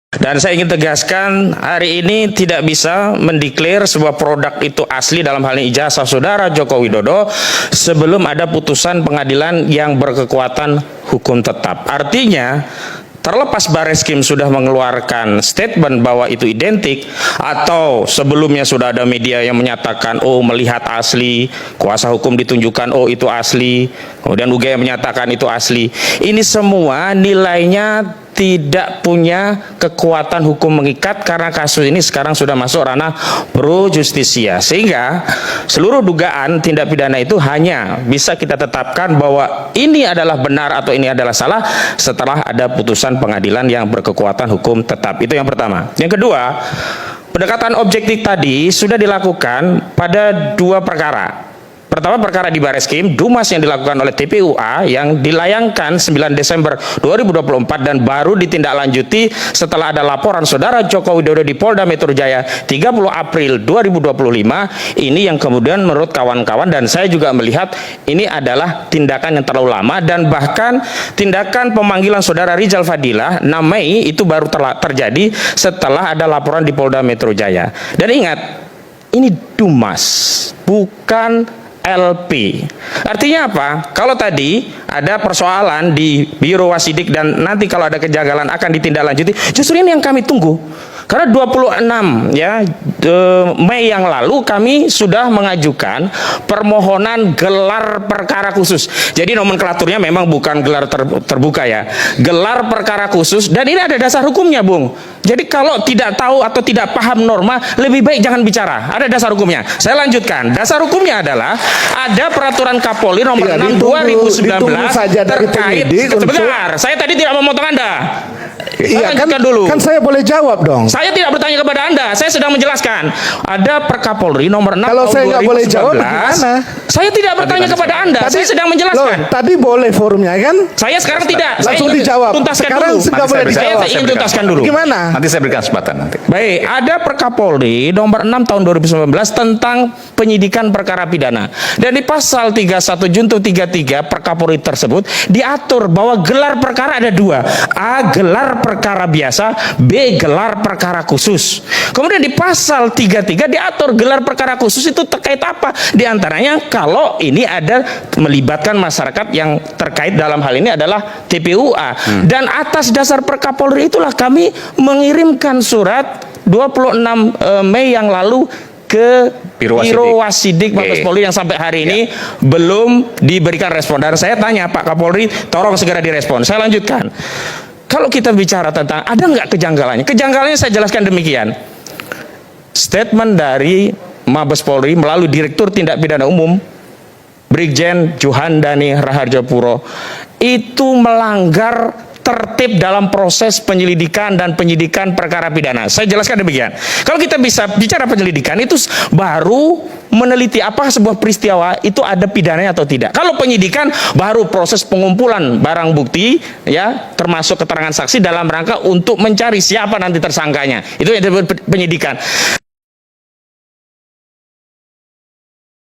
Dan saya ingin tegaskan, hari ini tidak bisa mendeklar sebuah produk itu asli dalam hal ini ijazah saudara Joko Widodo sebelum ada putusan pengadilan yang berkekuatan hukum tetap. Artinya, terlepas Bareskrim sudah mengeluarkan statement bahwa itu identik, atau sebelumnya sudah ada media yang menyatakan oh melihat asli, kuasa hukum ditunjukkan oh itu asli, kemudian UGM menyatakan itu asli, ini semua nilainya tidak punya kekuatan hukum mengikat karena kasus ini sekarang sudah masuk ranah pro justisia, sehingga seluruh dugaan tindak pidana itu hanya bisa kita tetapkan bahwa ini adalah benar atau ini adalah salah setelah ada putusan pengadilan yang berkekuatan hukum tetap. Itu yang pertama. Yang kedua, pendekatan objektif tadi sudah dilakukan pada dua perkara. Pertama, perkara di Bareskrim, Dumas yang dilakukan oleh TPUA yang dilayangkan 9 Desember 2024 dan baru ditindaklanjuti setelah ada laporan saudara Joko Widodo di Polda Metro Jaya 30 April 2025. Ini yang kemudian menurut kawan-kawan dan saya juga melihat ini adalah tindakan yang terlalu lama, dan bahkan tindakan pemanggilan saudara Rizal Fadilah 6 Mei itu baru terjadi setelah ada laporan di Polda Metro Jaya. Dan ingat, ini Dumas, bukan LP. Artinya apa? Kalau tadi ada persoalan di Biro Wasidik dan nanti kalau ada kejanggalan akan ditindaklanjuti, justru ini yang kami tunggu. Karena 26 Mei yang lalu kami sudah mengajukan permohonan gelar perkara khusus. Jadi nomenklaturnya memang bukan gelar terbuka ya. Gelar perkara khusus, dan ini ada dasar hukumnya, Bung. Jadi kalau tidak tahu atau tidak paham norma, lebih baik jangan bicara. Ada dasar hukumnya. Saya lanjutkan. Dasar hukumnya adalah ada peraturan Kapolri nomor 6 2019 terkait. Sebentar, saya tadi tidak memotong Anda. Iya kan, dulu. Kan saya boleh jawab dong. Saya tidak bertanya kepada Anda, saya sedang menjelaskan. Ada Perkapolri nomor 6 Kalau tahun saya nggak 2019. boleh jawab, gimana? Saya tidak bertanya kepada Anda, saya sedang menjelaskan. Loh, tadi boleh forumnya kan? Saya sekarang tidak. Langsung saya dijawab. Tuntaskan Sekarang dulu. nggak boleh dijawab. Saya ingin tuntaskan dulu. Gimana? Nanti saya berikan kesempatan nanti. Baik, ada Perkapolri nomor 6 tahun 2019 tentang penyidikan perkara pidana. Dan di pasal 31 junto 33 Perkapolri tersebut diatur bahwa gelar perkara ada dua. A, gelar perkara biasa, B, gelar perkara khusus. Kemudian di pasal 33 diatur gelar perkara khusus itu terkait apa? Di antaranya kalau ini ada melibatkan masyarakat yang terkait dalam hal ini adalah TPUA. Dan atas dasar Perkapolri itulah kami mengirimkan surat 26 Mei yang lalu ke Biro Wasidik Mabes Polri yang sampai hari ini belum diberikan respon. Dan saya tanya Pak Kapolri, tolong segera direspon. Saya lanjutkan. Kalau kita bicara tentang ada nggak kejanggalannya? Kejanggalannya saya jelaskan demikian. Statement dari Mabes Polri melalui Direktur Tindak Pidana Umum Brigjen Juhandani Raharjapuro itu melanggar tertib dalam proses penyelidikan dan penyidikan perkara pidana. Saya jelaskan demikian. Kalau kita bisa bicara penyelidikan itu baru meneliti apakah sebuah peristiwa itu ada pidananya atau tidak. Kalau penyidikan baru proses pengumpulan barang bukti ya, termasuk keterangan saksi dalam rangka untuk mencari siapa nanti tersangkanya. Itu yang disebut penyidikan.